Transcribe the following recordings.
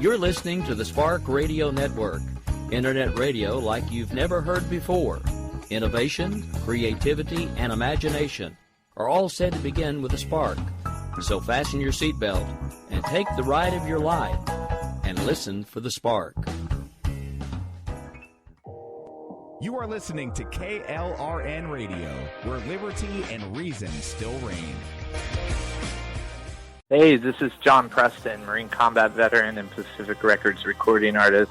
You're listening to the Spark Radio Network, Internet radio like you've never heard before. Innovation, creativity, and imagination are all said to begin with a spark. So fasten your seatbelt and take the ride of your life and listen for the spark. You are listening to KLRN Radio, where liberty and reason still reign. Hey, this is John Preston, Marine Combat Veteran and Pacific Records recording artist.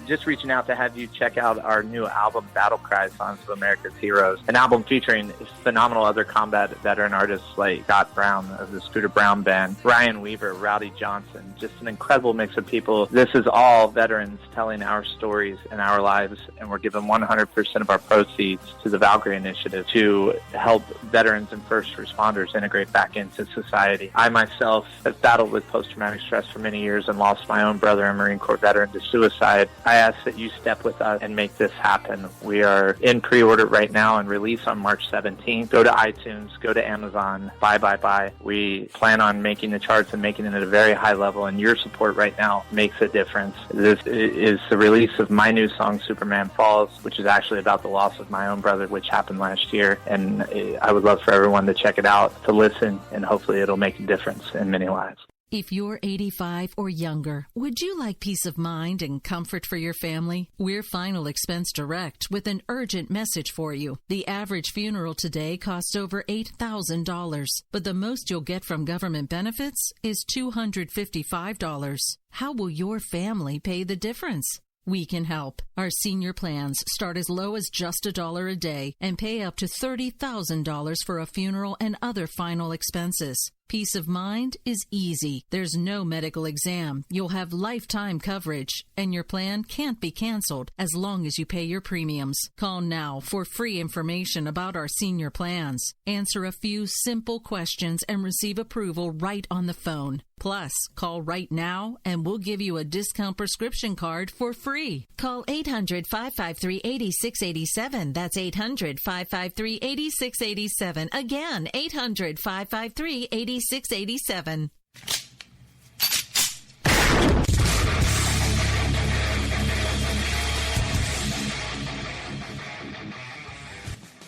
Just reaching out to have you check out our new album, Battle Cry, Songs of America's Heroes, an album featuring phenomenal other combat veteran artists like Scott Brown of the Scooter Brown Band, Ryan Weaver, Rowdy Johnson, just an incredible mix of people. This is all veterans telling our stories and our lives, and we're giving 100% of our proceeds to the Valkyrie Initiative to help veterans and first responders integrate back into society. I myself have battled with post-traumatic stress for many years and lost my own brother, a Marine Corps veteran, to suicide. I ask that you step with us and make this happen. We are in pre-order right now and release on March 17th. Go to iTunes, go to Amazon, buy. We plan on making the charts and making it at a very high level, and your support right now makes a difference. This is the release of my new song, Superman Falls, which is actually about the loss of my own brother, which happened last year, and I would love for everyone to check it out, to listen, and hopefully it'll make a difference in many lives. If you're 85 or younger, would you like peace of mind and comfort for your family? We're Final Expense Direct with an urgent message for you. The average funeral today costs over $8,000, but the most you'll get from government benefits is $255. How will your family pay the difference? We can help. Our senior plans start as low as just $1 a day and pay up to $30,000 for a funeral and other final expenses. Peace of mind is easy. There's no medical exam. You'll have lifetime coverage, and your plan can't be canceled as long as you pay your premiums. Call now for free information about our senior plans. Answer a few simple questions and receive approval right on the phone. Plus, call right now and we'll give you a discount prescription card for free. Call 800-553-8687. That's 800-553-8687. Again, 800-553-8687.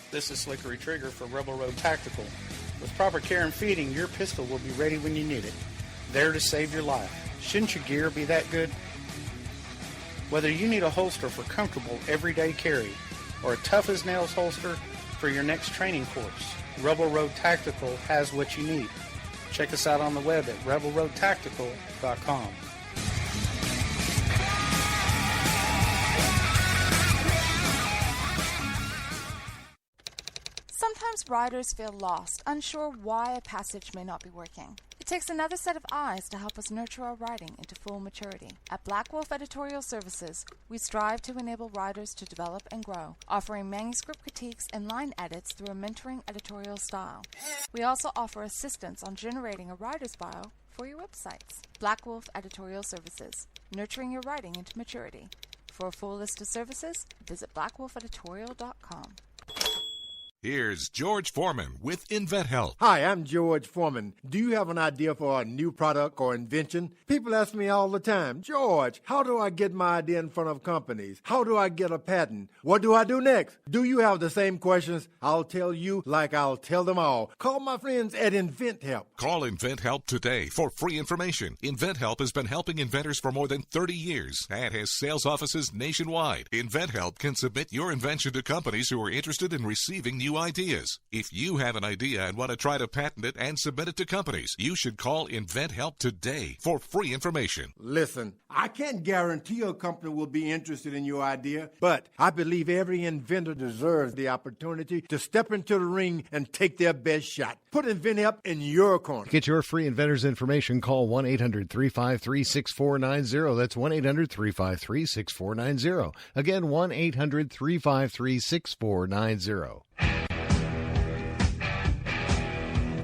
This is Slickery Trigger for Rebel Road Tactical. With proper care and feeding, your pistol will be ready when you need it. There to save your life. Shouldn't your gear be that good? Whether you need a holster for comfortable everyday carry or a tough as nails holster for your next training course, Rebel Road Tactical has what you need. Check us out on the web at rebelroadtactical.com. Sometimes riders feel lost, unsure why a passage may not be working. It takes another set of eyes to help us nurture our writing into full maturity. At Black Wolf Editorial Services, we strive to enable writers to develop and grow, offering manuscript critiques and line edits through a mentoring editorial style. We also offer assistance on generating a writer's bio for your websites. Black Wolf Editorial Services, nurturing your writing into maturity. For a full list of services, visit blackwolfeditorial.com. Here's George Foreman with InventHelp. Hi, I'm George Foreman. Do you have an idea for a new product or invention? People ask me all the time, George, how do I get my idea in front of companies? How do I get a patent? What do I do next? Do you have the same questions? I'll tell you like I'll tell them all. Call my friends at InventHelp. Call InventHelp today for free information. InventHelp has been helping inventors for more than 30 years and has sales offices nationwide. InventHelp can submit your invention to companies who are interested in receiving new ideas. If you have an idea and want to try to patent it and submit it to companies, you should call InventHelp today for free information. Listen, I can't guarantee a company will be interested in your idea, but I believe every inventor deserves the opportunity to step into the ring and take their best shot. Put InventHelp in your corner. To get your free inventor's information, call 1-800-353-6490. That's 1-800-353-6490. Again, 1-800-353-6490.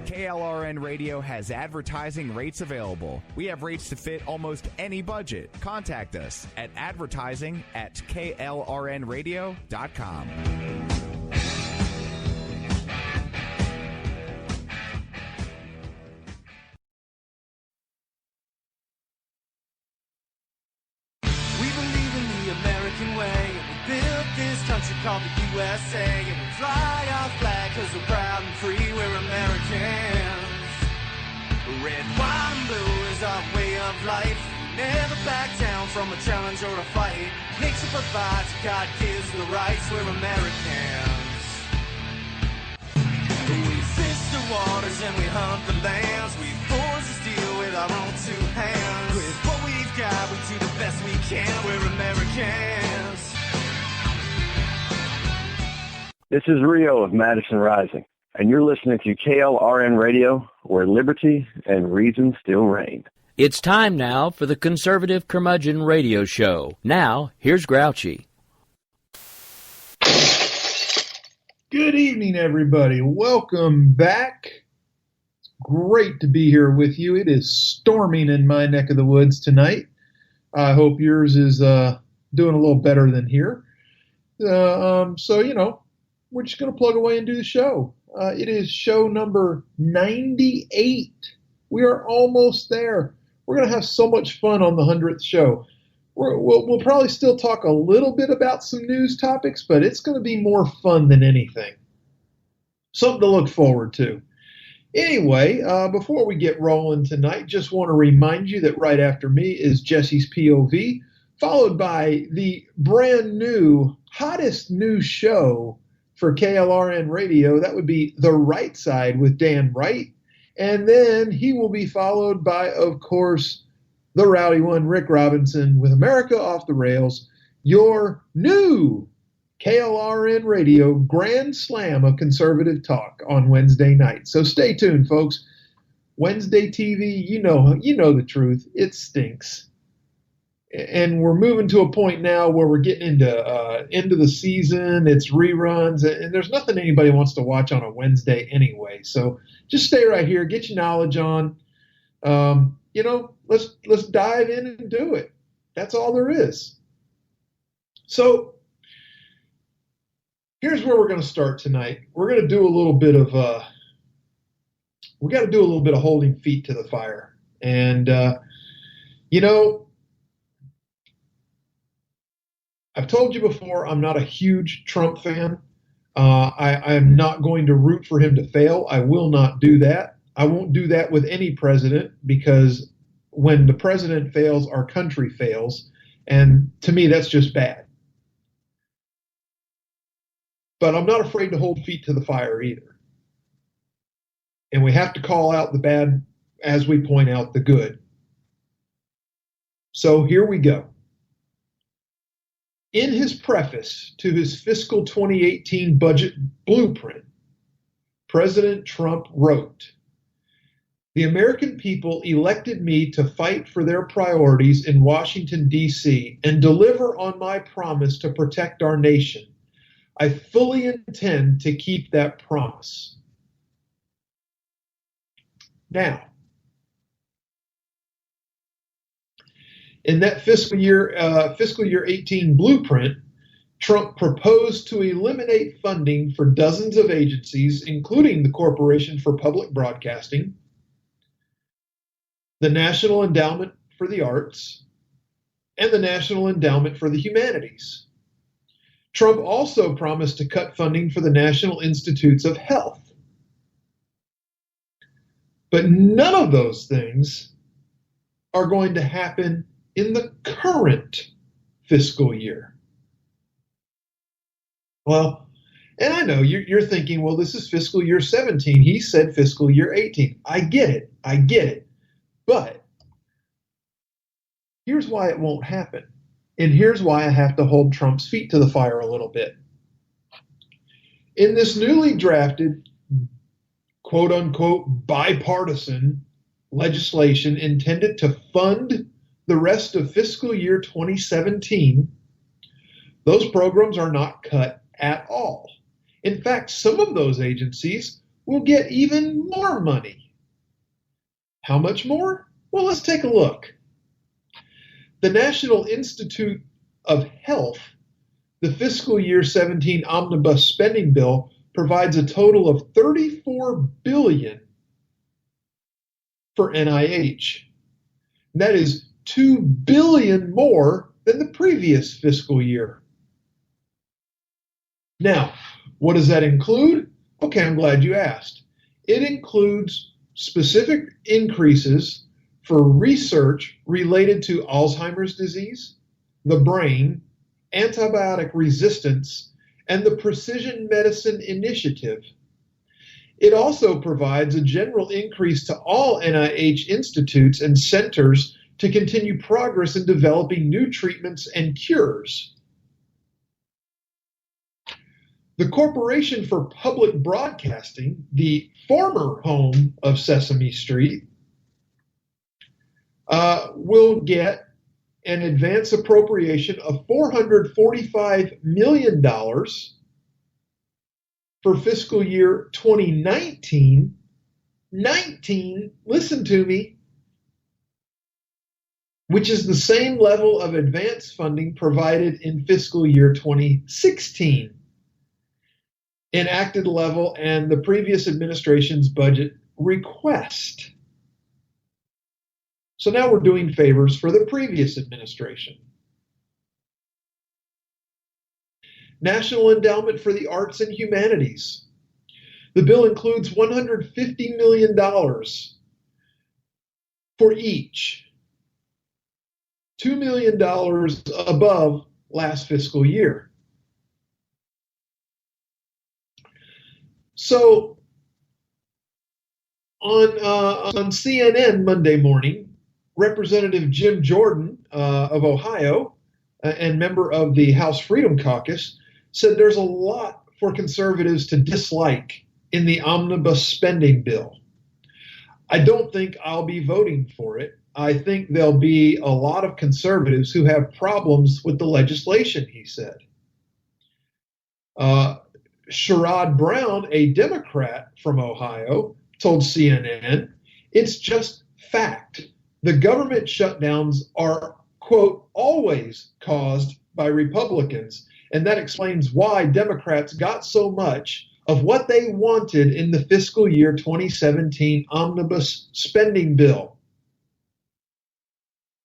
KLRN Radio has advertising rates available. We have rates to fit almost any budget. Contact us at advertising@klrnradio.com. called the USA, and we fly our flag because we're proud and free, we're Americans. Red, white, and blue is our way of life. Never back down from a challenge or a fight. Nature provides, God gives the rights, we're Americans. We fish the waters and we hunt the lands. We forge the steel with our own two hands. With what we've got, we do the best we can, we're Americans. This is Rio of Madison Rising, and you're listening to KLRN Radio, where liberty and reason still reign. It's time now for the Conservative Curmudgeon Radio Show. Now, here's Grouchy. Good evening, everybody. Welcome back. It's great to be here with you. It is storming in my neck of the woods tonight. I hope yours is doing a little better than here. So, we're just going to plug away and do the show. It is show number 98. We are almost there. We're going to have so much fun on the 100th show. We'll probably still talk a little bit about some news topics, but it's going to be more fun than anything. Something to look forward to. Anyway, before we get rolling tonight, just want to remind you that right after me is Jesse's POV, followed by the brand new, hottest new show for KLRN Radio. That would be The Right Side with Dan Wright. And then he will be followed by, of course, the rowdy one, Rick Robinson, with America Off the Rails, your new KLRN Radio Grand Slam of conservative talk on Wednesday night. So stay tuned, folks. Wednesday TV, you know the truth. It stinks. And we're moving to a point now where we're getting into the season. It's reruns, and there's nothing anybody wants to watch on a Wednesday anyway. So just stay right here, get your knowledge on. Let's dive in and do it. That's all there is. So here's where we're going to start tonight. We're going to do a little bit of holding feet to the fire, and I've told you before, I'm not a huge Trump fan. I am not going to root for him to fail. I will not do that. I won't do that with any president, because when the president fails, our country fails. And to me, that's just bad. But I'm not afraid to hold feet to the fire either. And we have to call out the bad as we point out the good. So here we go. In his preface to his fiscal 2018 budget blueprint, President Trump wrote, "The American people elected me to fight for their priorities in Washington, D.C., and deliver on my promise to protect our nation. I fully intend to keep that promise." Now, in that fiscal year 18 blueprint, Trump proposed to eliminate funding for dozens of agencies, including the Corporation for Public Broadcasting, the National Endowment for the Arts, and the National Endowment for the Humanities. Trump also promised to cut funding for the National Institutes of Health. But none of those things are going to happen in the current fiscal year. Well, and I know you're thinking, well, this is fiscal year 17. He said fiscal year 18. I get it. But here's why it won't happen. And here's why I have to hold Trump's feet to the fire a little bit. In this newly drafted, quote unquote, bipartisan legislation intended to fund the rest of fiscal year 2017, those programs are not cut at all. In fact, some of those agencies will get even more money. How much more? Well, let's take a look. The National Institute of Health, the fiscal year 17 omnibus spending bill, provides a total of $34 billion for NIH. That is $2 billion more than the previous fiscal year. Now, what does that include? Okay, I'm glad you asked. It includes specific increases for research related to Alzheimer's disease, the brain, antibiotic resistance, and the Precision Medicine Initiative. It also provides a general increase to all NIH institutes and centers to continue progress in developing new treatments and cures. The Corporation for Public Broadcasting, the former home of Sesame Street, will get an advance appropriation of $445 million for fiscal year 2019. Listen to me, which is the same level of advance funding provided in fiscal year 2016. Enacted level and the previous administration's budget request. So now we're doing favors for the previous administration. National Endowment for the Arts and Humanities. The bill includes $150 million for each, $2 million above last fiscal year. So on CNN Monday morning, Representative Jim Jordan of Ohio and member of the House Freedom Caucus said there's a lot for conservatives to dislike in the omnibus spending bill. I don't think I'll be voting for it. I think there'll be a lot of conservatives who have problems with the legislation, he said. Sherrod Brown, a Democrat from Ohio, told CNN, it's just fact. The government shutdowns are, quote, always caused by Republicans, and that explains why Democrats got so much of what they wanted in the fiscal year 2017 omnibus spending bill.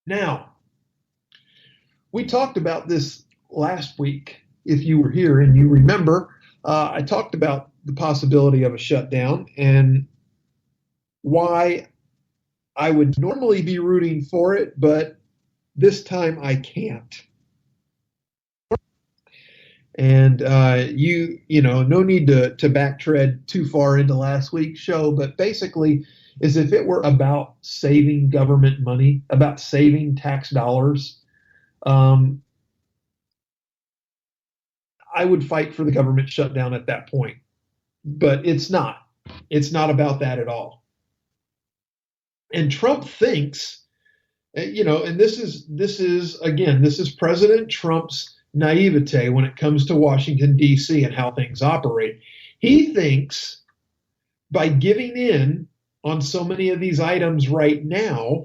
Now, we talked about this last week, if you were here and you remember. I talked about the possibility of a shutdown and why I would normally be rooting for it, but this time I can't. And you know, no need to backtread too far into last week's show, but basically is if it were about saving government money, about saving tax dollars, I would fight for the government shutdown at that point. But it's not. It's not about that at all. And Trump thinks, you know, and this is President Trump's naivete when it comes to Washington, D.C. and how things operate. He thinks by giving in on so many of these items right now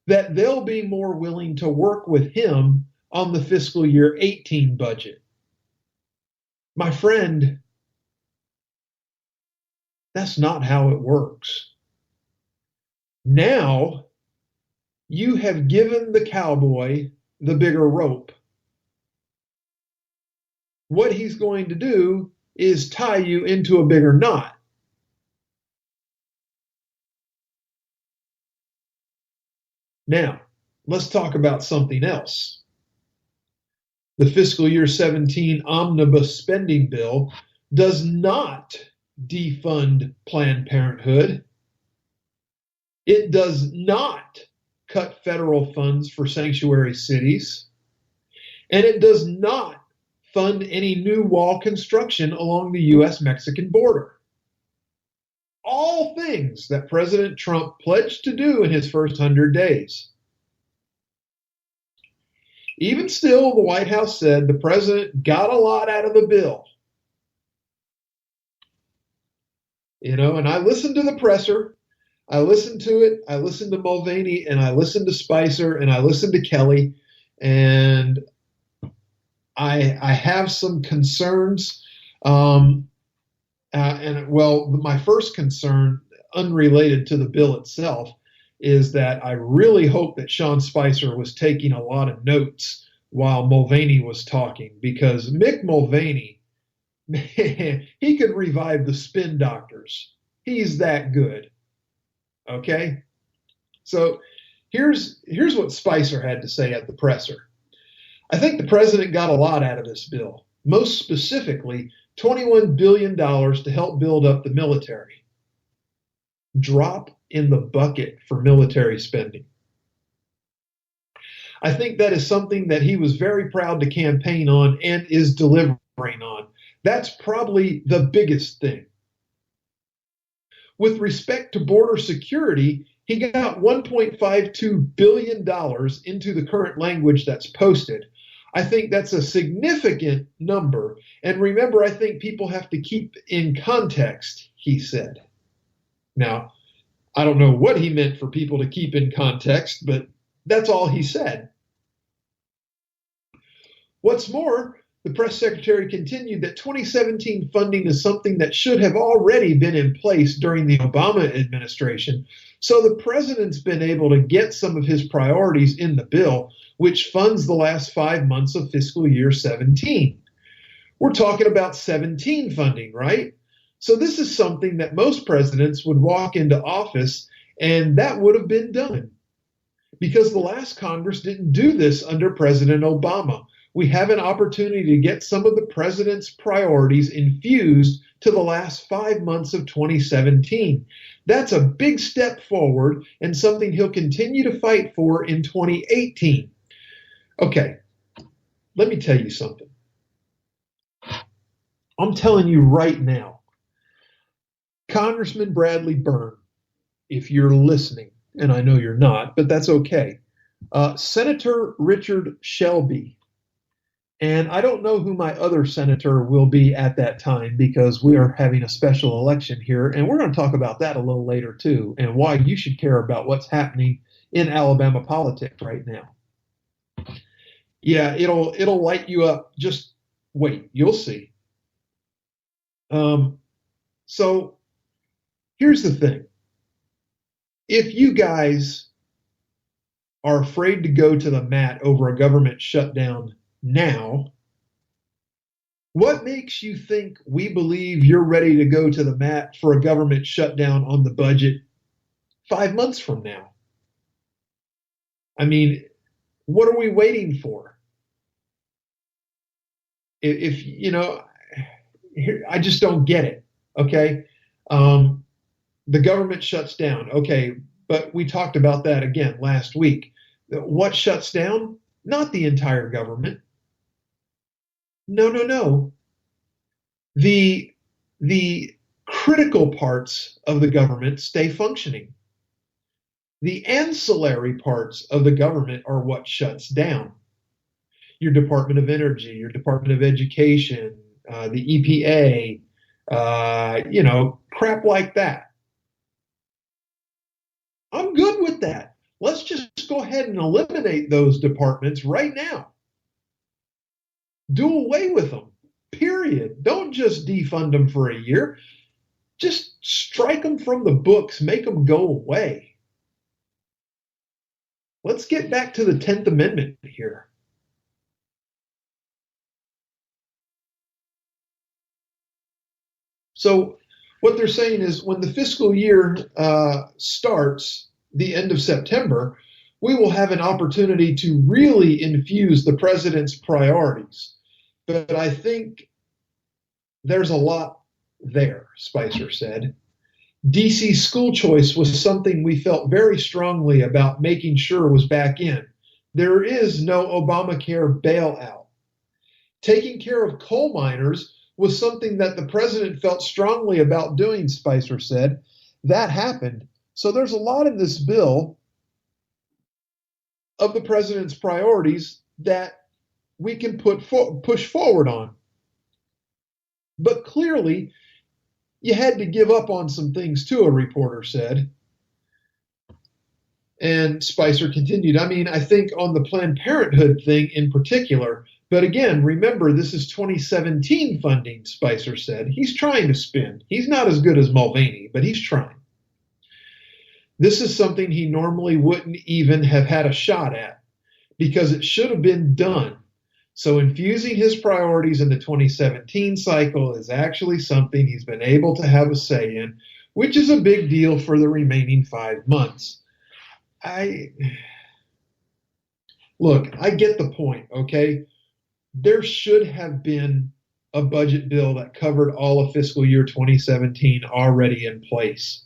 that they'll be more willing to work with him on the fiscal year 18 budget. My friend, that's not how it works. Now, you have given the cowboy the bigger rope. What he's going to do is tie you into a bigger knot. Now, let's talk about something else. The fiscal year 17 omnibus spending bill does not defund Planned Parenthood. It does not cut federal funds for sanctuary cities. And it does not fund any new wall construction along the U.S.-Mexican border. All things that President Trump pledged to do in his first 100 days. Even still, the White House said the president got a lot out of the bill. You know, and I listened to the presser. I listened to it. I listened to Mulvaney, and I listened to Spicer, and I listened to Kelly. And I have some concerns. My first concern, unrelated to the bill itself, is that I really hope that Sean Spicer was taking a lot of notes while Mulvaney was talking, because Mick Mulvaney he could revive the spin doctors. He's that good. Okay? So here's what Spicer had to say at the presser. I think the president got a lot out of this bill, most specifically $21 billion to help build up the military. Drop in the bucket for military spending. I think that is something that he was very proud to campaign on and is delivering on. That's probably the biggest thing. With respect to border security, he got $1.52 billion into the current language that's posted. I think that's a significant number. And remember, I think people have to keep in context, he said. Now, I don't know what he meant for people to keep in context, but that's all he said. What's more, the press secretary continued that 2017 funding is something that should have already been in place during the Obama administration. So the president's been able to get some of his priorities in the bill, which funds the last 5 months of fiscal year 17. We're talking about 17 funding, right? So this is something that most presidents would walk into office and that would have been done. Because the last Congress didn't do this under President Obama. We have an opportunity to get some of the president's priorities infused to the last 5 months of 2017. That's a big step forward and something he'll continue to fight for in 2018. Okay, let me tell you something. I'm telling you right now, Congressman Bradley Byrne, if you're listening, and I know you're not, but that's okay, Senator Richard Shelby, and I don't know who my other senator will be at that time because we are having a special election here, and we're going to talk about that a little later too, and why you should care about what's happening in Alabama politics right now. Yeah, it'll light you up. Just wait, you'll see. So here's the thing. If you guys are afraid to go to the mat over a government shutdown now, what makes you think we believe you're ready to go to the mat for a government shutdown on the budget 5 months from now? I mean, what are we waiting for? If you know, I just don't get it. Okay. The government shuts down. Okay. But we talked about that again last week. What shuts down? Not the entire government. No. The critical parts of the government stay functioning. The ancillary parts of the government are what shuts down. Your Department of Energy, your Department of Education, the EPA, crap like that. I'm good with that. Let's just go ahead and eliminate those departments right now. Do away with them, period. Don't just defund them for a year. Just strike them from the books, make them go away. Let's get back to the 10th Amendment here. So what they're saying is when the fiscal year starts the end of September, we will have an opportunity to really infuse the president's priorities. But I think there's a lot there, Spicer said. DC school choice was something we felt very strongly about making sure was back in. There is no Obamacare bailout. Taking care of coal miners was something that the president felt strongly about doing, Spicer said. That happened. So there's a lot in this bill of the president's priorities that we can push forward on. But clearly, you had to give up on some things too, a reporter said. And Spicer continued, I think on the Planned Parenthood thing in particular, but again, remember, this is 2017 funding, Spicer said. He's trying to spin. He's not as good as Mulvaney, but he's trying. This is something he normally wouldn't even have had a shot at because it should have been done. So infusing his priorities in the 2017 cycle is actually something he's been able to have a say in, which is a big deal for the remaining 5 months. Look, I get the point, okay? There should have been a budget bill that covered all of fiscal year 2017 already in place.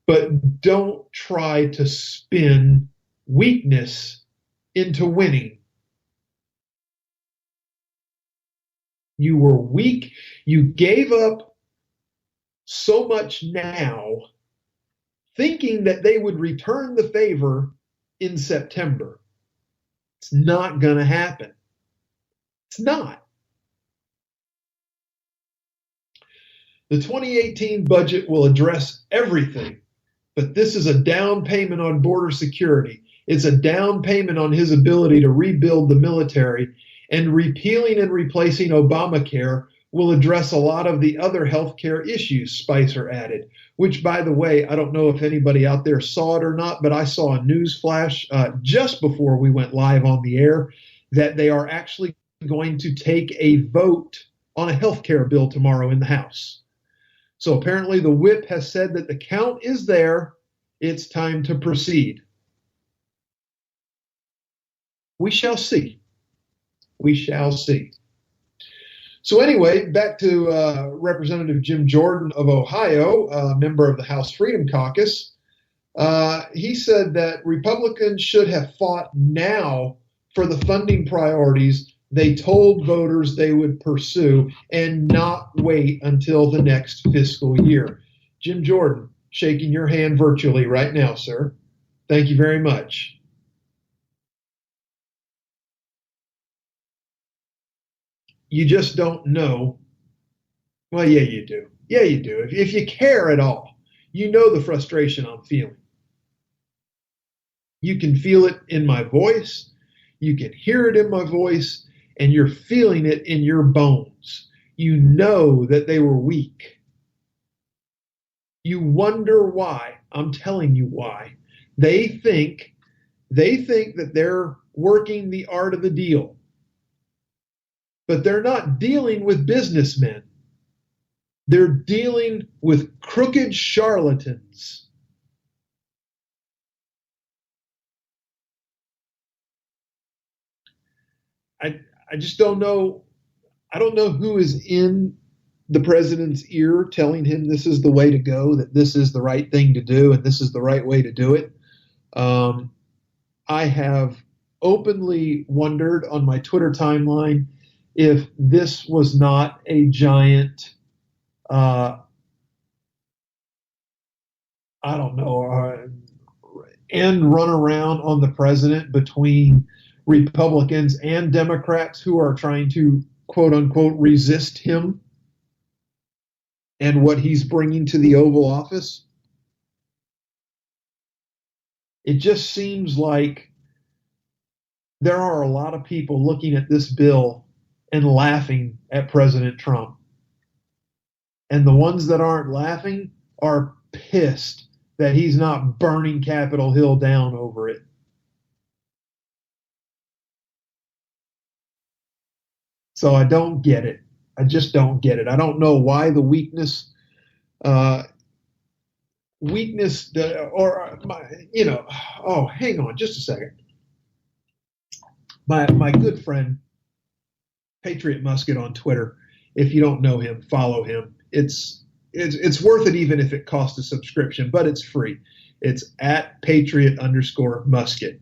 But don't try to spin weakness into winning. You were weak. You gave up so much now, thinking that they would return the favor in September. It's not going to happen. It's not. The 2018 budget will address everything, but this is a down payment on border security. It's a down payment on his ability to rebuild the military, and repealing and replacing Obamacare will address a lot of the other healthcare issues, Spicer added, which, by the way, I don't know if anybody out there saw it or not, but I saw a news flash just before we went live on the air that they are actually going to take a vote on a healthcare bill tomorrow in the House. So apparently the whip has said that the count is there. It's time to proceed. We shall see. We shall see. So anyway, back to Representative Jim Jordan of Ohio, a member of the House Freedom Caucus. He said that Republicans should have fought now for the funding priorities they told voters they would pursue and not wait until the next fiscal year. Jim Jordan, shaking your hand virtually right now, sir. Thank you very much. You just don't know. Well, yeah, you do. Yeah, you do. If you care at all, you know the frustration I'm feeling. You can feel it in my voice. You can hear it in my voice. And you're feeling it in your bones. You know that they were weak. You wonder why. I'm telling you why. They think that they're working the art of the deal. But they're not dealing with businessmen. They're dealing with crooked charlatans. I just don't know. I don't know who is in the president's ear telling him this is the way to go, that this is the right thing to do, and this is the right way to do it. I have openly wondered on my Twitter timeline if this was not a giant, end run around on the president between Republicans and Democrats who are trying to, quote unquote, resist him and what he's bringing to the Oval Office. It just seems like there are a lot of people looking at this bill and laughing at President Trump. And the ones that aren't laughing are pissed that he's not burning Capitol Hill down over it. So I don't get it. I just don't get it. I don't know why the weakness, hang on just a second. My good friend, Patriot Musket on Twitter, if you don't know him, follow him. It's worth it even if it costs a subscription, but it's free. It's at Patriot_Musket.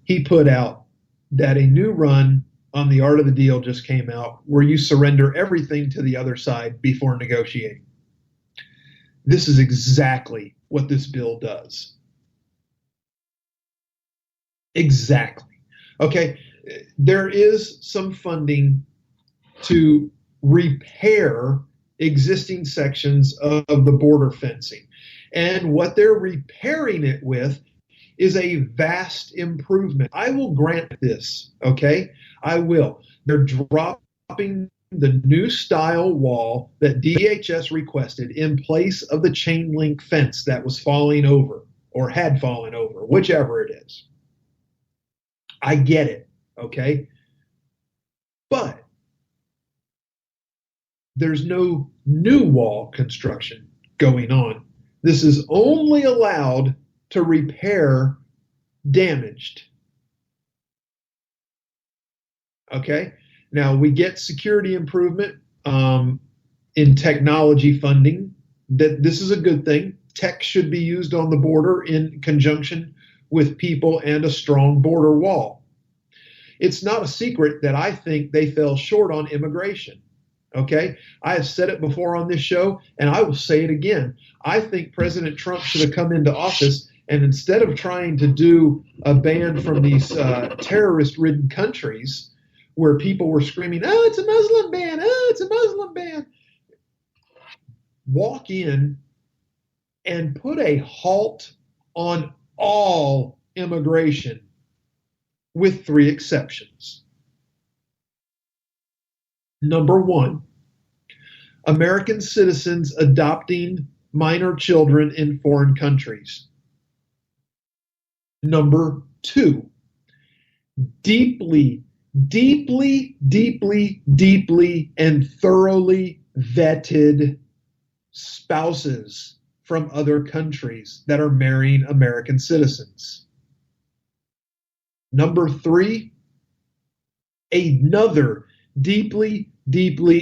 He put out that a new run on The Art of the Deal just came out, where you surrender everything to the other side before negotiating. This is exactly what this bill does. Exactly. Okay, there is some funding to repair existing sections of the border fencing. And what they're repairing it with is a vast improvement. I will grant this, okay? I will. They're dropping the new style wall that DHS requested in place of the chain link fence that was falling over or had fallen over, whichever it is. I get it. okay? But there's no new wall construction going on. This is only allowed to repair damaged. Okay? Now, we get security improvement in technology funding. This is a good thing. Tech should be used on the border in conjunction with people and a strong border wall. It's not a secret that I think they fell short on immigration. Okay? I have said it before on this show, and I will say it again. I think President Trump should have come into office, and instead of trying to do a ban from these terrorist-ridden countries where people were screaming, oh, it's a Muslim ban, oh, it's a Muslim ban, walk in and put a halt on all immigration with 3 exceptions. Number 1, American citizens adopting minor children in foreign countries. Number 2, deeply and thoroughly vetted spouses from other countries that are marrying American citizens. Number 3, another deeply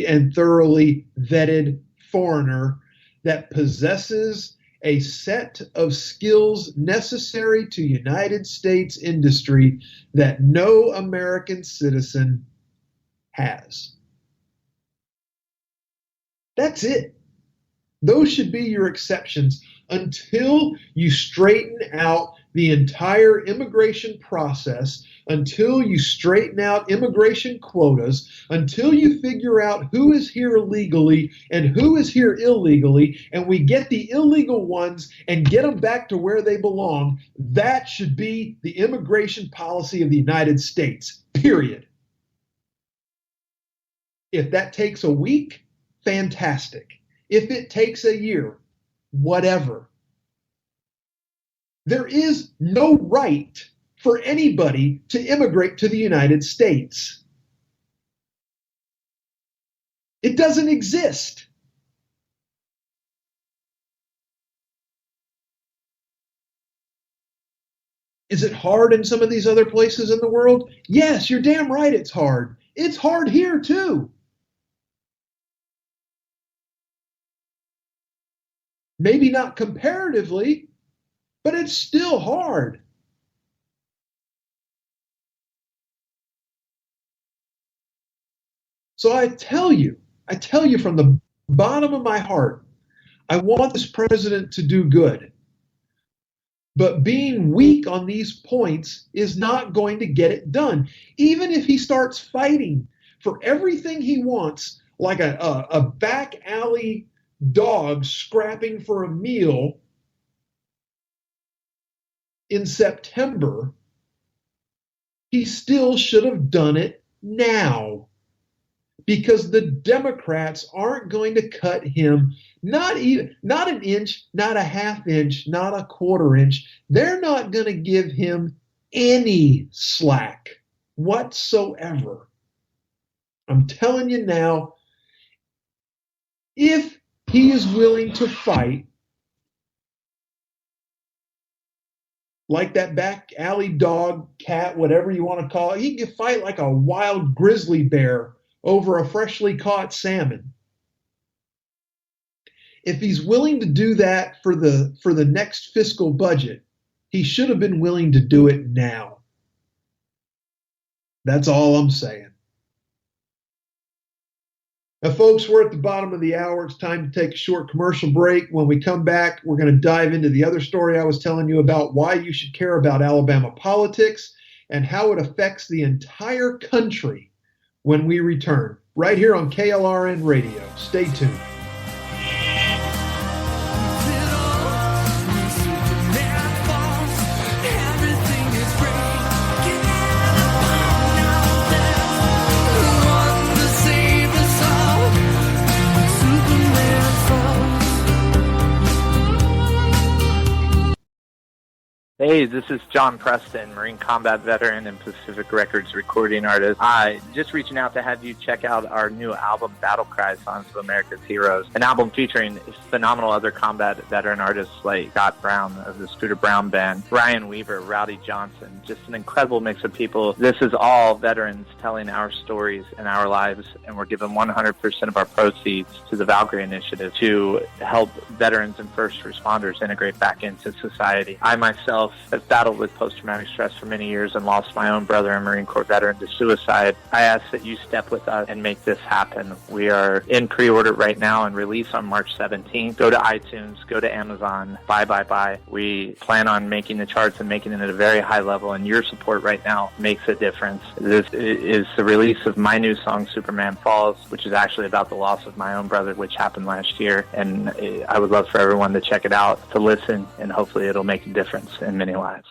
and thoroughly vetted foreigner that possesses a set of skills necessary to United States industry that no American citizen has. That's it. Those should be your exceptions until you straighten out the entire immigration process, until you straighten out immigration quotas, until you figure out who is here legally and who is here illegally, and we get the illegal ones and get them back to where they belong. That should be the immigration policy of the United States, period. If that takes a week, fantastic. If it takes a year, whatever. There is no right for anybody to immigrate to the United States. It doesn't exist. Is it hard in some of these other places in the world? Yes, you're damn right it's hard. It's hard here too. Maybe not comparatively, but it's still hard. So I tell you from the bottom of my heart, I want this president to do good. But being weak on these points is not going to get it done. Even if he starts fighting for everything he wants, like a back alley dog scrapping for a meal in September, he still should have done it now. Because the Democrats aren't going to cut him, not an inch, not a half inch, not a quarter inch. They're not going to give him any slack whatsoever. I'm telling you now, if he is willing to fight like that back alley dog, cat, whatever you want to call it, he can fight like a wild grizzly bear over a freshly caught salmon. If he's willing to do that for the next fiscal budget, he should have been willing to do it now. That's all I'm saying. Now, folks, we're at the bottom of the hour. It's time to take a short commercial break. When we come back, we're going to dive into the other story I was telling you about, why you should care about Alabama politics and how it affects the entire country when we return, right here on KLRN Radio. Stay tuned. Hey, this is John Preston, Marine Combat Veteran and Pacific Records recording artist. Just reaching out to have you check out our new album, Battle Cry, Songs of America's Heroes, an album featuring phenomenal other combat veteran artists like Scott Brown of the Scooter Brown Band, Ryan Weaver, Rowdy Johnson, just an incredible mix of people. This is all veterans telling our stories and our lives, and we're giving 100% of our proceeds to the Valkyrie Initiative to help veterans and first responders integrate back into society. I myself have battled with post-traumatic stress for many years and lost my own brother, a Marine Corps veteran, to suicide. I ask that you step with us and make this happen. We are in pre-order right now and release on March 17th. Go to iTunes, go to Amazon, buy. We plan on making the charts and making it at a very high level, and your support right now makes a difference. This is the release of my new song, Superman Falls, which is actually about the loss of my own brother, which happened last year, and I would love for everyone to check it out, to listen, and hopefully it'll make a difference in many lives.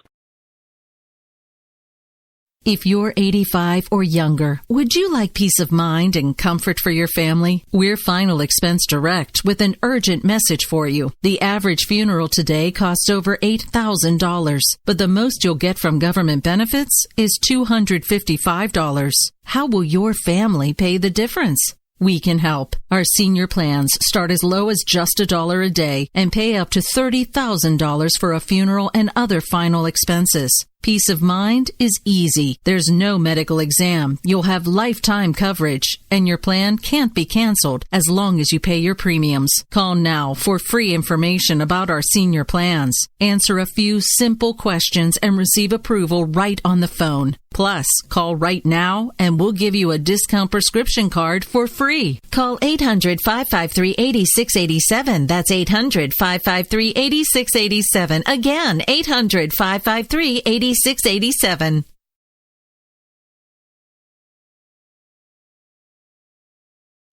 If you're 85 or younger, would you like peace of mind and comfort for your family? We're Final Expense Direct with an urgent message for you. The average funeral today costs over $8,000, but the most you'll get from government benefits is $255. How will your family pay the difference? We can help. Our senior plans start as low as just $1 a day and pay up to $30,000 for a funeral and other final expenses. Peace of mind is easy. There's no medical exam. You'll have lifetime coverage, and your plan can't be canceled as long as you pay your premiums. Call now for free information about our senior plans. Answer a few simple questions and receive approval right on the phone. Plus, call right now and we'll give you a discount prescription card for free. Call 800-553-8687. That's 800-553-8687. Again, 800-553-8687. 687.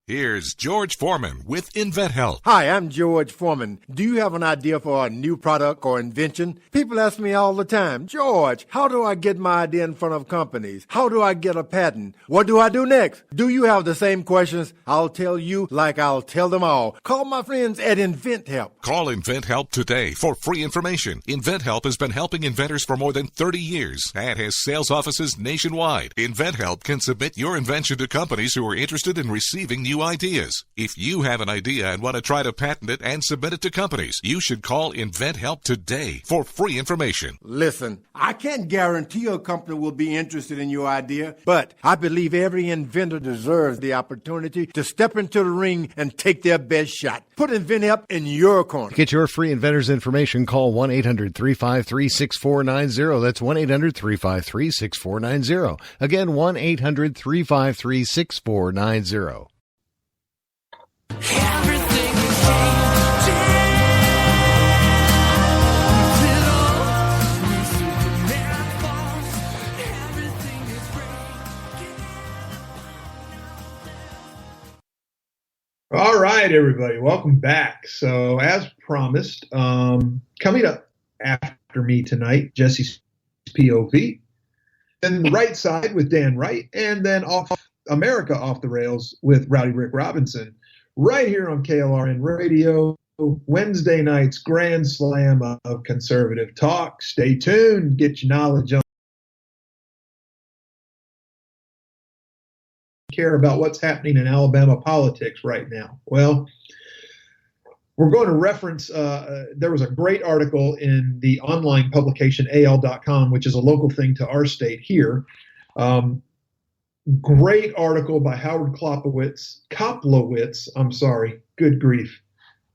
Here's George Foreman with InventHelp. Hi, I'm George Foreman. Do you have an idea for a new product or invention? People ask me all the time, George, how do I get my idea in front of companies? How do I get a patent? What do I do next? Do you have the same questions? I'll tell you like I'll tell them all. Call my friends at InventHelp. Call InventHelp today for free information. InventHelp has been helping inventors for more than 30 years and has sales offices nationwide. InventHelp can submit your invention to companies who are interested in receiving new ideas. If you have an idea and want to try to patent it and submit it to companies, you should call InventHelp today for free information. Listen, I can't guarantee a company will be interested in your idea, but I believe every inventor deserves the opportunity to step into the ring and take their best shot. Put InventHelp in your corner. Get your free inventor's information. Call 1-800-353-6490. That's 1-800-353-6490. Again, 1-800-353-6490. Everything is changing. Superman falls. Everything is breaking. All right, everybody, welcome back. So, as promised, coming up after me tonight, Jesse's POV, then the right side with Dan Wright, and then off America Off the Rails with Rowdy Rick Robinson. Right here on KLRN Radio, Wednesday night's Grand Slam of conservative talk. Stay tuned. Get your knowledge on. Care about what's happening in Alabama politics right now. Well, we're going to reference, there was a great article in the online publication AL.com, which is a local thing to our state here. Great article by Howard Koplowitz, good grief,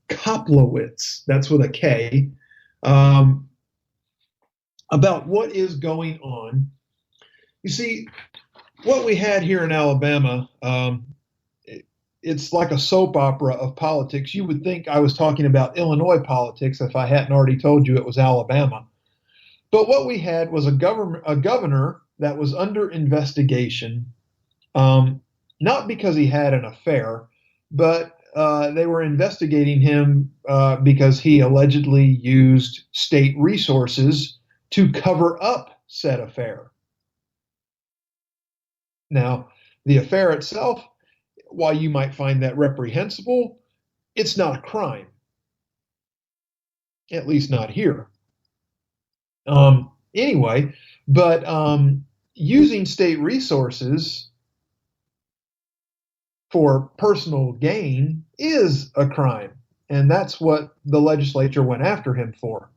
Koplowitz, that's with a K, about what is going on. You see, what we had here in Alabama, it's like a soap opera of politics. You would think I was talking about Illinois politics if I hadn't already told you it was Alabama. But what we had was a governor that was under investigation. Not because he had an affair, but they were investigating him because he allegedly used state resources to cover up said affair. Now, the affair itself, while you might find that reprehensible, it's not a crime. At least not here. Anyway, but using state resources for personal gain is a crime, and that's what the legislature went after him for.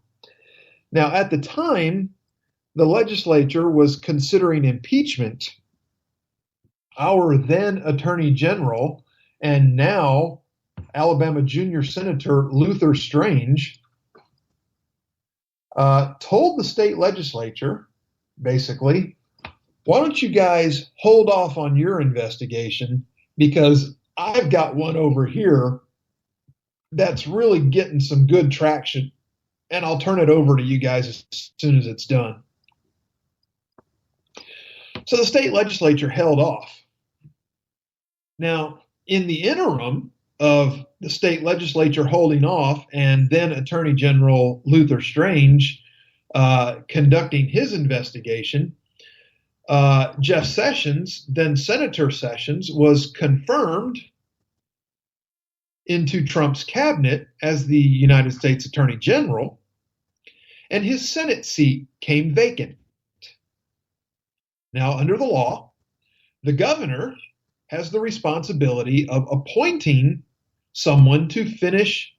Now, at the time, the legislature was considering impeachment. Our then Attorney General and now Alabama Junior Senator Luther Strange told the state legislature, basically, why don't you guys hold off on your investigation because I've got one over here that's really getting some good traction, and I'll turn it over to you guys as soon as it's done. So the state legislature held off. Now, in the interim of the state legislature holding off and then Attorney General Luther Strange conducting his investigation, Jeff Sessions, then Senator Sessions, was confirmed into Trump's cabinet as the United States Attorney General, and his Senate seat came vacant. Now, under the law, the governor has the responsibility of appointing someone to finish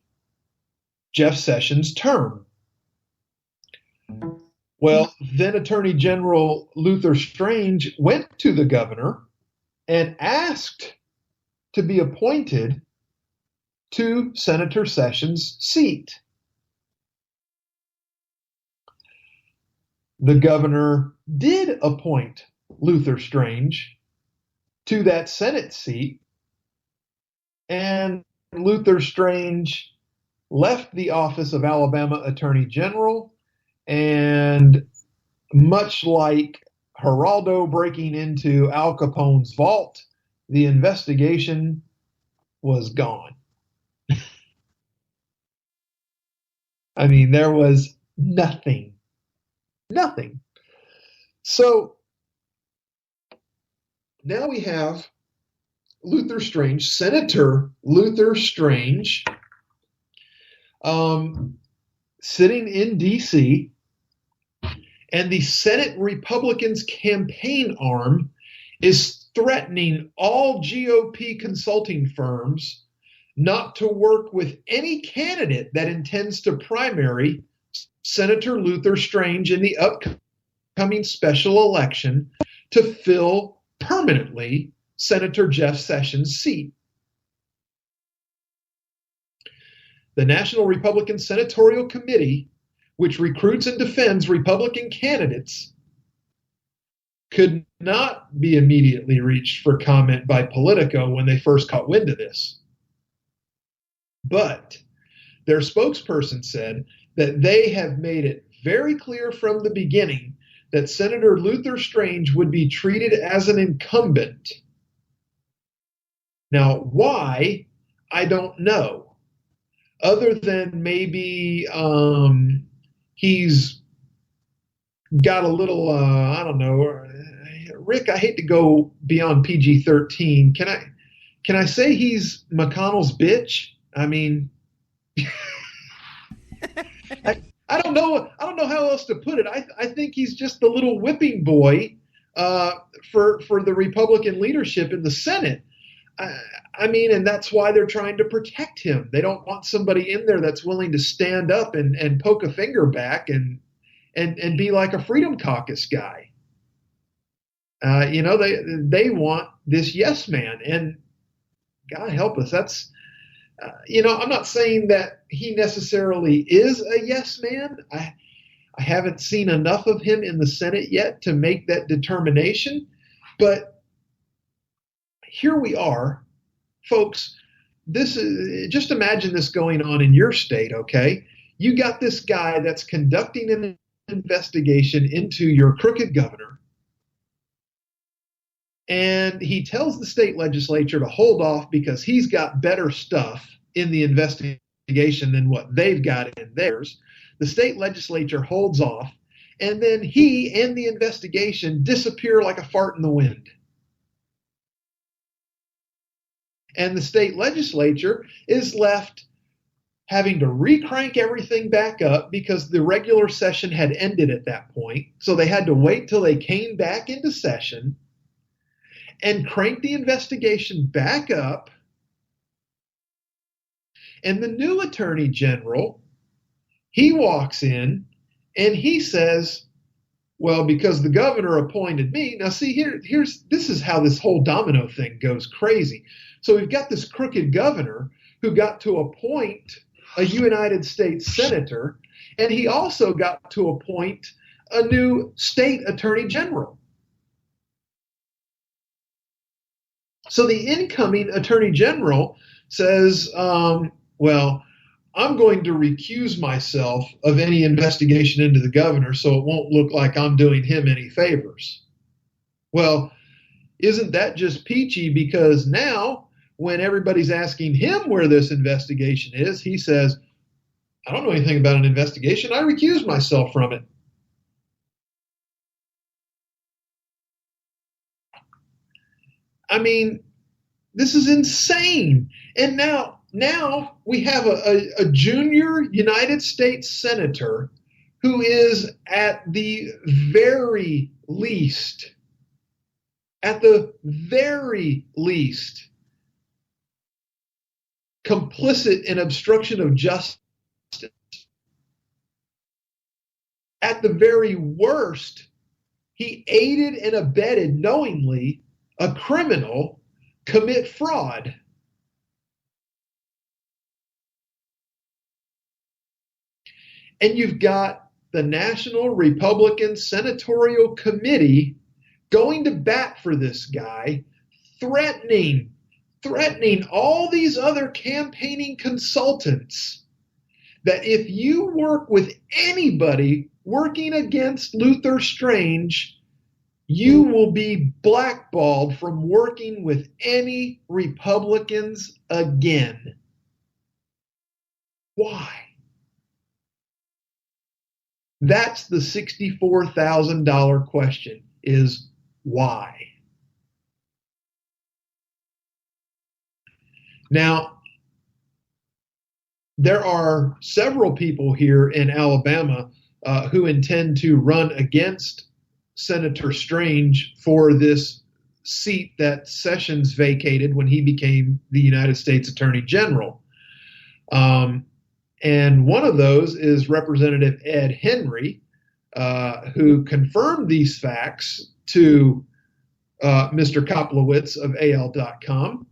Jeff Sessions' term. Well, then Attorney General Luther Strange went to the governor and asked to be appointed to Senator Sessions' seat. The governor did appoint Luther Strange to that Senate seat, and Luther Strange left the office of Alabama Attorney General, and much like Geraldo breaking into Al Capone's vault, the investigation was gone. I mean, there was nothing. So now we have Luther Strange, Senator Luther Strange, sitting in D.C., and the Senate Republicans' campaign arm is threatening all GOP consulting firms not to work with any candidate that intends to primary Senator Luther Strange in the upcoming special election to fill permanently Senator Jeff Sessions' seat. The National Republican Senatorial Committee, which recruits and defends Republican candidates, could not be immediately reached for comment by Politico when they first caught wind of this. But their spokesperson said that they have made it very clear from the beginning that Senator Luther Strange would be treated as an incumbent. Now, why? I don't know. Other than maybe he's got a little, I don't know. Rick, I hate to go beyond PG-13. Can I say he's McConnell's bitch? I mean, I don't know how else to put it. I think he's just the little whipping boy for the Republican leadership in the Senate. I mean, and that's why they're trying to protect him. They don't want somebody in there that's willing to stand up and poke a finger back and be like a Freedom Caucus guy. They want this yes man, and God help us. That's I'm not saying that he necessarily is a yes man. I haven't seen enough of him in the Senate yet to make that determination. But here we are, folks. This is, just imagine this going on in your state, okay? You got this guy that's conducting an investigation into your crooked governor, and he tells the state legislature to hold off because he's got better stuff in the investigation than what they've got in theirs. The state legislature holds off, and then he and the investigation disappear like a fart in the wind. And the state legislature is left having to re-crank everything back up because the regular session had ended at that point. So they had to wait till they came back into session and crank the investigation back up. And the new Attorney General, he walks in and he says, well, because the governor appointed me. Now, see, this is how this whole domino thing goes crazy. So we've got this crooked governor who got to appoint a United States senator, and he also got to appoint a new state attorney general. So the incoming attorney general says, well, I'm going to recuse myself of any investigation into the governor so it won't look like I'm doing him any favors. Well, isn't that just peachy? Because now when everybody's asking him where this investigation is, he says, I don't know anything about an investigation. I recuse myself from it. I mean, this is insane. And now we have a junior United States senator who is at the very least, complicit in obstruction of justice. At the very worst, he aided and abetted knowingly a criminal commit fraud. And you've got the National Republican Senatorial Committee going to bat for this guy, threatening all these other campaigning consultants that if you work with anybody working against Luther Strange, you will be blackballed from working with any Republicans again. Why? That's the $64,000 question, is why? Now, there are several people here in Alabama who intend to run against Senator Strange for this seat that Sessions vacated when he became the United States Attorney General. And one of those is Representative Ed Henry, who confirmed these facts to Mr. Koplowitz of AL.com,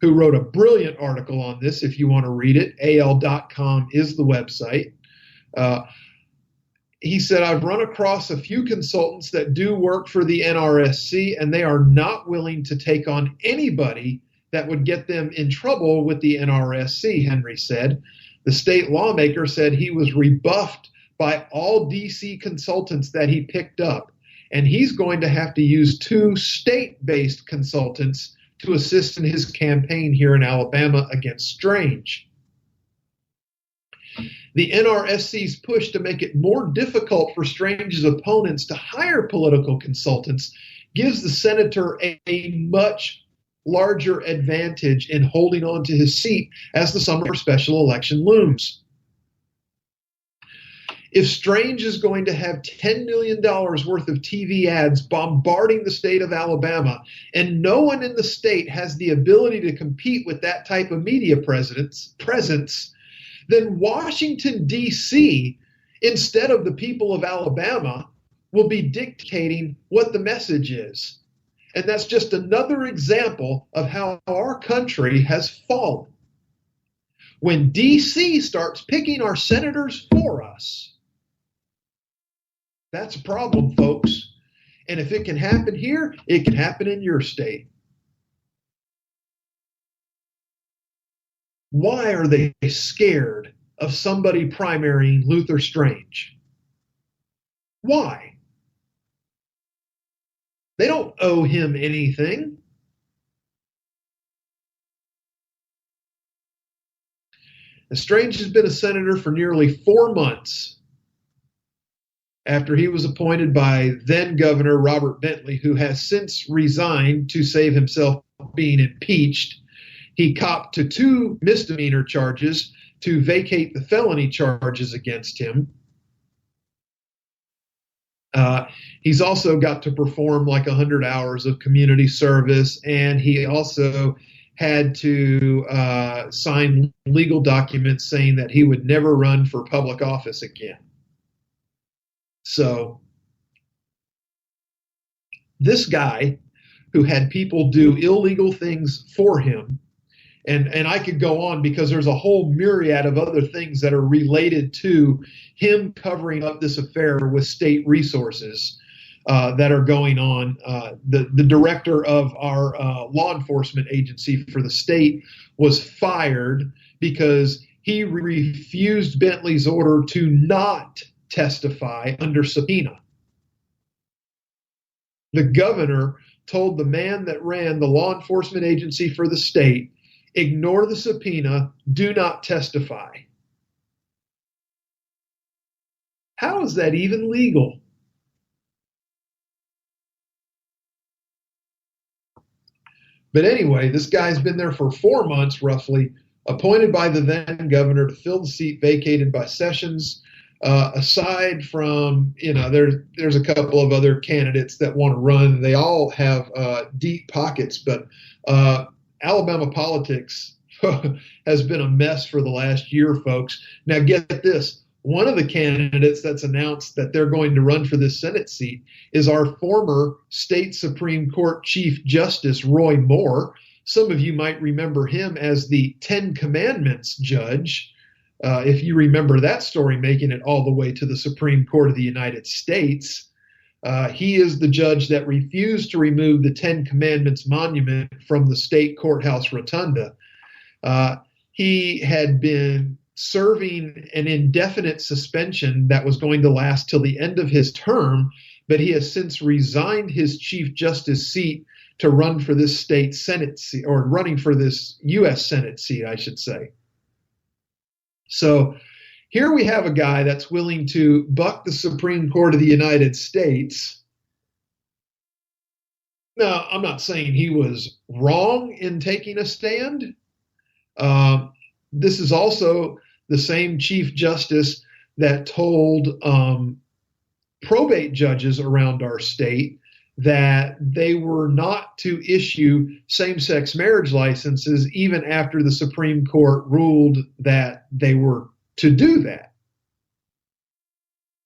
who wrote a brilliant article on this if you want to read it. AL.com is the website. He said, I've run across a few consultants that do work for the NRSC, and they are not willing to take on anybody that would get them in trouble with the NRSC, Henry said. The state lawmaker said he was rebuffed by all D.C. consultants that he picked up, and he's going to have to use 2 state-based consultants to assist in his campaign here in Alabama against Strange. The NRSC's push to make it more difficult for Strange's opponents to hire political consultants gives the senator a much larger advantage in holding on to his seat as the summer special election looms. If Strange is going to have $10 million worth of TV ads bombarding the state of Alabama, and no one in the state has the ability to compete with that type of media presence, then Washington, D.C., instead of the people of Alabama, will be dictating what the message is. And that's just another example of how our country has fallen. When D.C. starts picking our senators for us, that's a problem, folks. And if it can happen here, it can happen in your state. Why are they scared of somebody primarying Luther Strange? Why? They don't owe him anything. Strange has been a senator for nearly 4 months after he was appointed by then Governor Robert Bentley, who has since resigned to save himself being impeached. He copped to 2 misdemeanor charges to vacate the felony charges against him. He's also got to perform like 100 hours of community service, and he also had to sign legal documents saying that he would never run for public office again. So this guy who had people do illegal things for him, and I could go on because there's a whole myriad of other things that are related to him covering up this affair with state resources that are going on. The director of our law enforcement agency for the state was fired because he refused Bentley's order to not testify under subpoena. The governor told the man that ran the law enforcement agency for the state, ignore the subpoena, do not testify. How is that even legal? But anyway, this guy's been there for 4 months roughly, appointed by the then governor to fill the seat vacated by Sessions. Aside from, there's a couple of other candidates that want to run. They all have deep pockets, but Alabama politics has been a mess for the last year, folks. Now get this. One of the candidates that's announced that they're going to run for this Senate seat is our former state Supreme Court Chief Justice, Roy Moore. Some of you might remember him as the 10 Commandments judge. If you remember that story, making it all the way to the Supreme Court of the United States. He is the judge that refused to remove the 10 Commandments monument from the state courthouse rotunda. He had been serving an indefinite suspension that was going to last till the end of his term, but he has since resigned his Chief Justice seat to run for this state Senate seat, or running for this U.S. Senate seat, I should say. So here we have a guy that's willing to buck the Supreme Court of the United States. Now, I'm not saying he was wrong in taking a stand. This is also the same Chief Justice that told probate judges around our state that they were not to issue same-sex marriage licenses even after the Supreme Court ruled that they were to do that.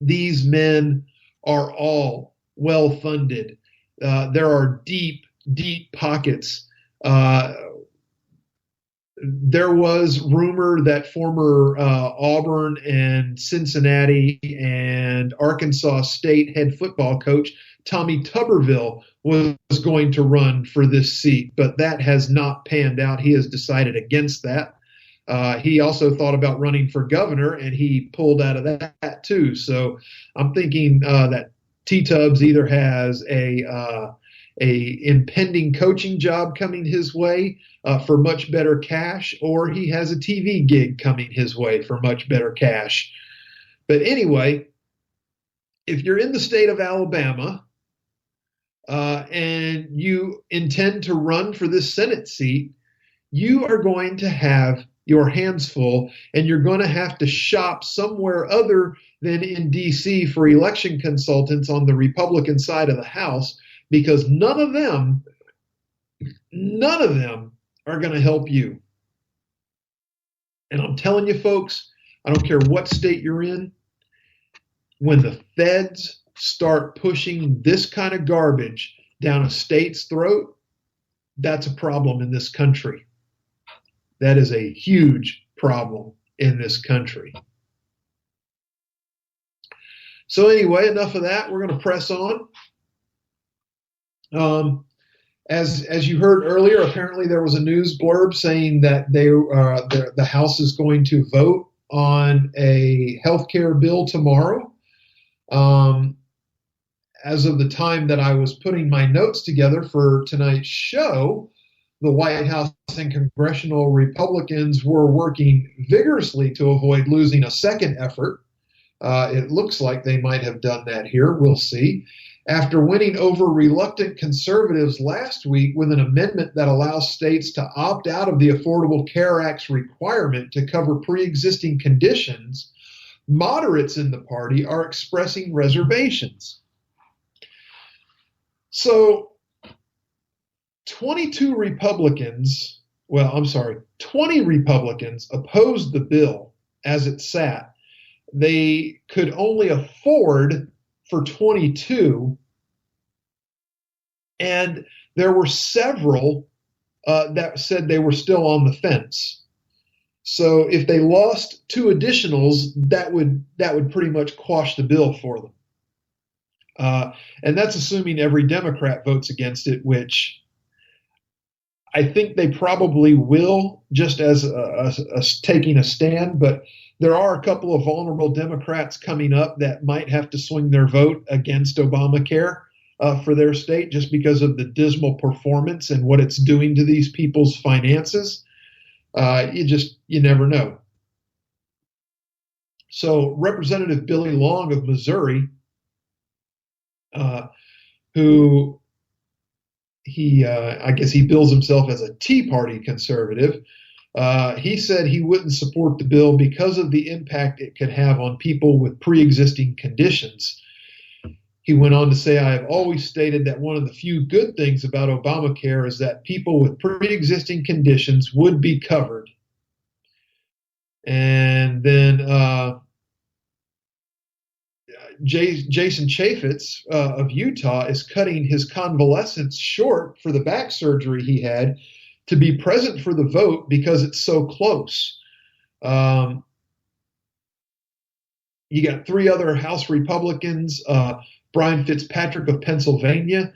These men are all well-funded. There are deep, deep pockets. There was rumor that former Auburn and Cincinnati and Arkansas State head football coach Tommy Tuberville was going to run for this seat, but that has not panned out. He has decided against that. He also thought about running for governor, and he pulled out of that too. So I'm thinking that T-Tubbs either has a impending coaching job coming his way for much better cash, or he has a TV gig coming his way for much better cash. But anyway, if you're in the state of Alabama and you intend to run for this Senate seat, you are going to have your hands full, and you're going to have to shop somewhere other than in D.C. for election consultants on the Republican side of the House, because none of them are going to help you. And I'm telling you, folks, I don't care what state you're in, when the feds start pushing this kind of garbage down a state's throat, that's a problem in this country. That is a huge problem in this country. So anyway, enough of that. We're going to press on. As you heard earlier, apparently there was a news blurb saying that the House is going to vote on a healthcare bill tomorrow. As of the time that I was putting my notes together for tonight's show, the White House and congressional Republicans were working vigorously to avoid losing a second effort. It looks like they might have done that here. We'll see. after winning over reluctant conservatives last week with an amendment that allows states to opt out of the Affordable Care Act's requirement to cover pre-existing conditions, moderates in the party are expressing reservations. So 20 Republicans opposed the bill as it sat. They could only afford for 22, and there were several that said they were still on the fence. So if they lost 2 additionals, that would pretty much quash the bill for them. And that's assuming every Democrat votes against it, which I think they probably will, just as taking a stand. But there are a couple of vulnerable Democrats coming up that might have to swing their vote against Obamacare for their state just because of the dismal performance and what it's doing to these people's finances. You never know. So Representative Billy Long of Missouri, who I guess he bills himself as a Tea Party conservative, he said he wouldn't support the bill because of the impact it could have on people with pre-existing conditions. He went on to say, I have always stated that one of the few good things about Obamacare is that people with pre-existing conditions would be covered. And then Jason Chaffetz of Utah is cutting his convalescence short for the back surgery he had to be present for the vote because it's so close. You got 3 other House Republicans, Brian Fitzpatrick of Pennsylvania,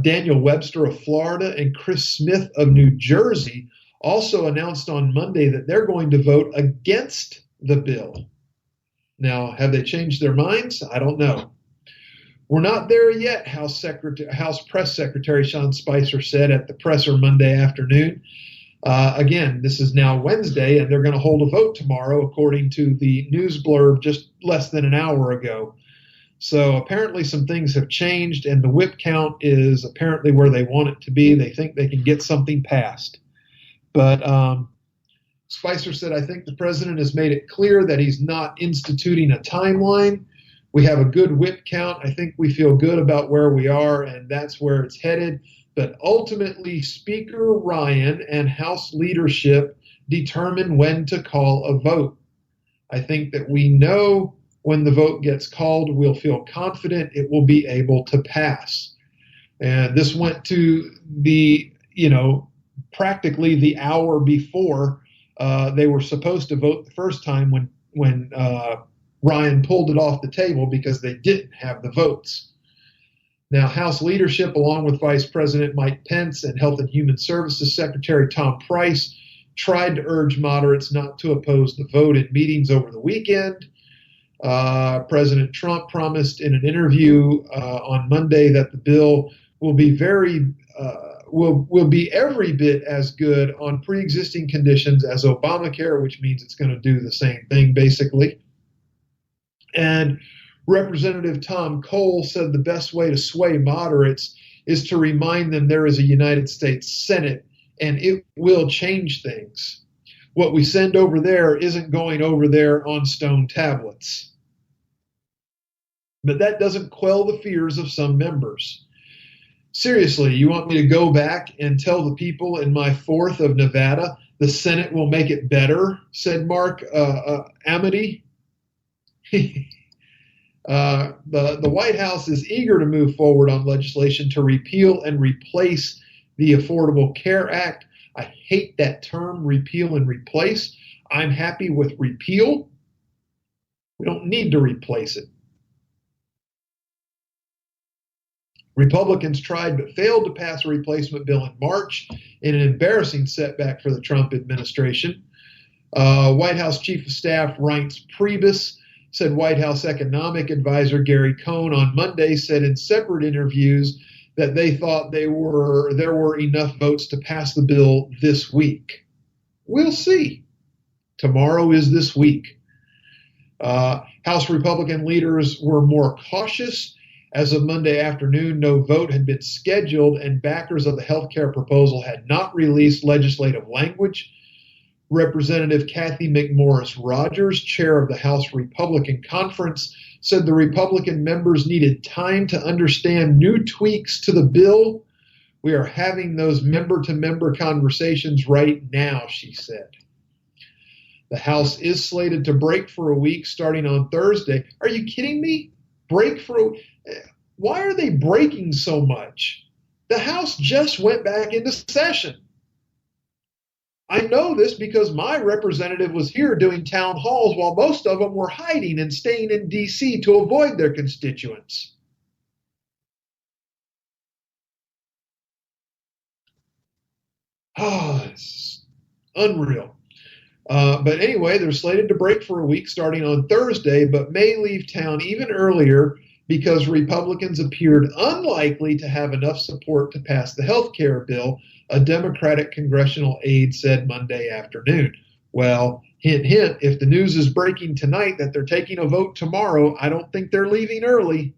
Daniel Webster of Florida, and Chris Smith of New Jersey also announced on Monday that they're going to vote against the bill. Now, have they changed their minds? I don't know. We're not there yet, House Press Secretary Sean Spicer said at the presser Monday afternoon. Again, this is now Wednesday, and they're going to hold a vote tomorrow, according to the news blurb just less than an hour ago. So apparently some things have changed, and the whip count is apparently where they want it to be. They think they can get something passed. But Spicer said, I think the president has made it clear that he's not instituting a timeline. We have a good whip count. I think we feel good about where we are, and that's where it's headed. But ultimately, Speaker Ryan and House leadership determine when to call a vote. I think that we know when the vote gets called, we'll feel confident it will be able to pass. And this went to the, practically the hour before they were supposed to vote the first time when Ryan pulled it off the table because they didn't have the votes. Now, House leadership, along with Vice President Mike Pence and Health and Human Services Secretary Tom Price, tried to urge moderates not to oppose the vote in meetings over the weekend. President Trump promised in an interview on Monday that the bill will be will be every bit as good on pre-existing conditions as Obamacare, which means it's going to do the same thing, basically. And Representative Tom Cole said the best way to sway moderates is to remind them there is a United States Senate, and it will change things. What we send over there isn't going over there on stone tablets. But that doesn't quell the fears of some members. Seriously, you want me to go back and tell the people in my 4th of Nevada the Senate will make it better, said Mark Amity. The White House is eager to move forward on legislation to repeal and replace the Affordable Care Act. I hate that term, repeal and replace. I'm happy with repeal. We don't need to replace it. Republicans tried but failed to pass a replacement bill in March in an embarrassing setback for the Trump administration. White House Chief of Staff Reince Priebus said White House economic advisor Gary Cohn on Monday said in separate interviews that they thought there were enough votes to pass the bill this week. We'll see. Tomorrow is this week. House Republican leaders were more cautious As of Monday afternoon, no vote had been scheduled, and backers of the health care proposal had not released legislative language. Representative Kathy McMorris Rogers, chair of the House Republican Conference, said the Republican members needed time to understand new tweaks to the bill. We are having those member-to-member conversations right now, she said. The House is slated to break for a week starting on Thursday. Are you kidding me? Why are they breaking so much? The House just went back into session. I know this because my representative was here doing town halls while most of them were hiding and staying in D.C. to avoid their constituents. Oh, it's unreal. But anyway, they're slated to break for a week starting on Thursday, but may leave town even earlier because Republicans appeared unlikely to have enough support to pass the health care bill, a Democratic congressional aide said Monday afternoon. Well, hint, hint, if the news is breaking tonight that they're taking a vote tomorrow, I don't think they're leaving early.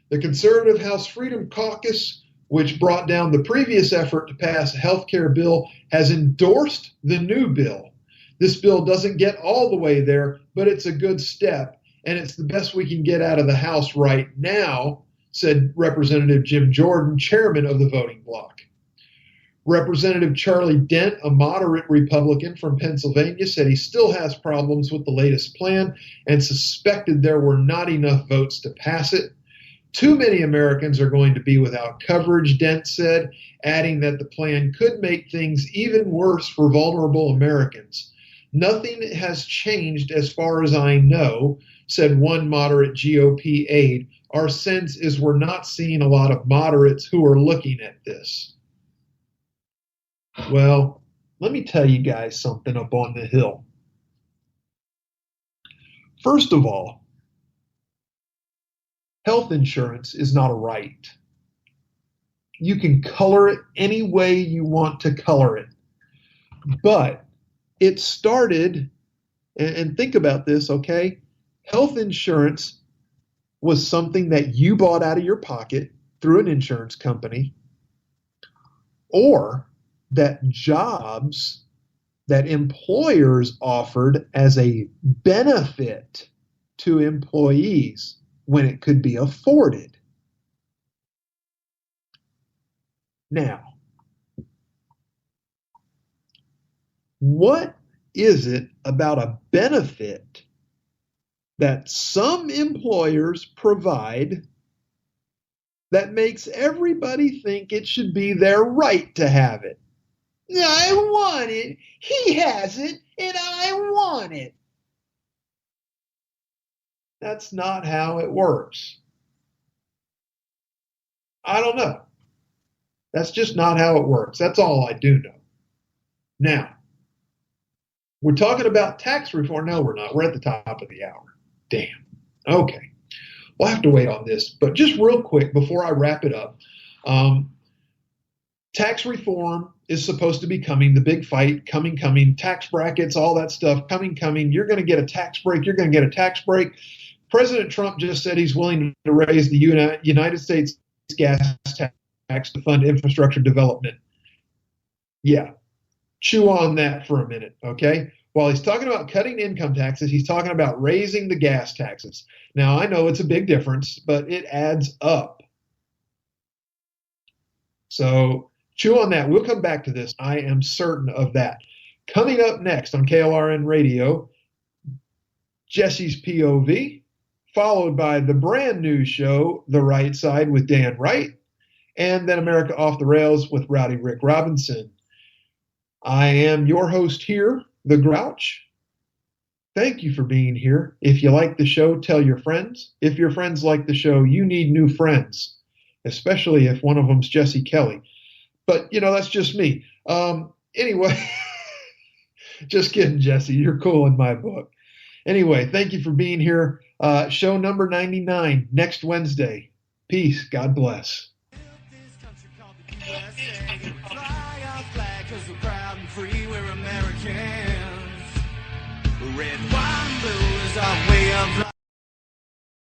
The conservative House Freedom Caucus, which brought down the previous effort to pass a health care bill, has endorsed the new bill. This bill doesn't get all the way there, but it's a good step, and it's the best we can get out of the House right now, said Representative Jim Jordan, chairman of the voting bloc. Representative Charlie Dent, a moderate Republican from Pennsylvania, said he still has problems with the latest plan and suspected there were not enough votes to pass it. Too many Americans are going to be without coverage, Dent said, adding that the plan could make things even worse for vulnerable Americans. Nothing has changed as far as I know, said one moderate GOP aide. Our sense is we're not seeing a lot of moderates who are looking at this. Well, let me tell you guys something up on the Hill. First of all, health insurance is not a right. You can color it any way you want to color it. But it started, and think about this, okay? Health insurance was something that you bought out of your pocket through an insurance company, or that jobs that employers offered as a benefit to employees when it could be afforded. Now, what is it about a benefit that some employers provide that makes everybody think it should be their right to have it? I want it, he has it, and I want it. That's not how it works. I don't know. That's just not how it works. That's all I do know. Now, we're talking about tax reform. No, we're not. We're at the top of the hour. Damn. Okay. We'll have to wait on this. But just real quick, before I wrap it up, tax reform is supposed to be coming, the big fight, coming, tax brackets, all that stuff, coming. You're going to get a tax break. You're going to get a tax break. President Trump just said he's willing to raise the United States gas tax to fund infrastructure development. Yeah. Chew on that for a minute, okay? While he's talking about cutting income taxes, he's talking about raising the gas taxes. Now, I know it's a big difference, but it adds up. So chew on that. We'll come back to this. I am certain of that. Coming up next on KLRN Radio, Jesse's POV, followed by the brand new show, The Right Side with Dan Wright, and then America Off the Rails with Rowdy Rick Robinson. I am your host here, The Grouch. Thank you for being here. If you like the show, tell your friends. If your friends like the show, you need new friends, especially if one of them's Jesse Kelly. But, that's just me. Anyway, just kidding, Jesse. You're cool in my book. Anyway, thank you for being here. Show number 99 next Wednesday. Peace. God bless. Red, white, and blue is our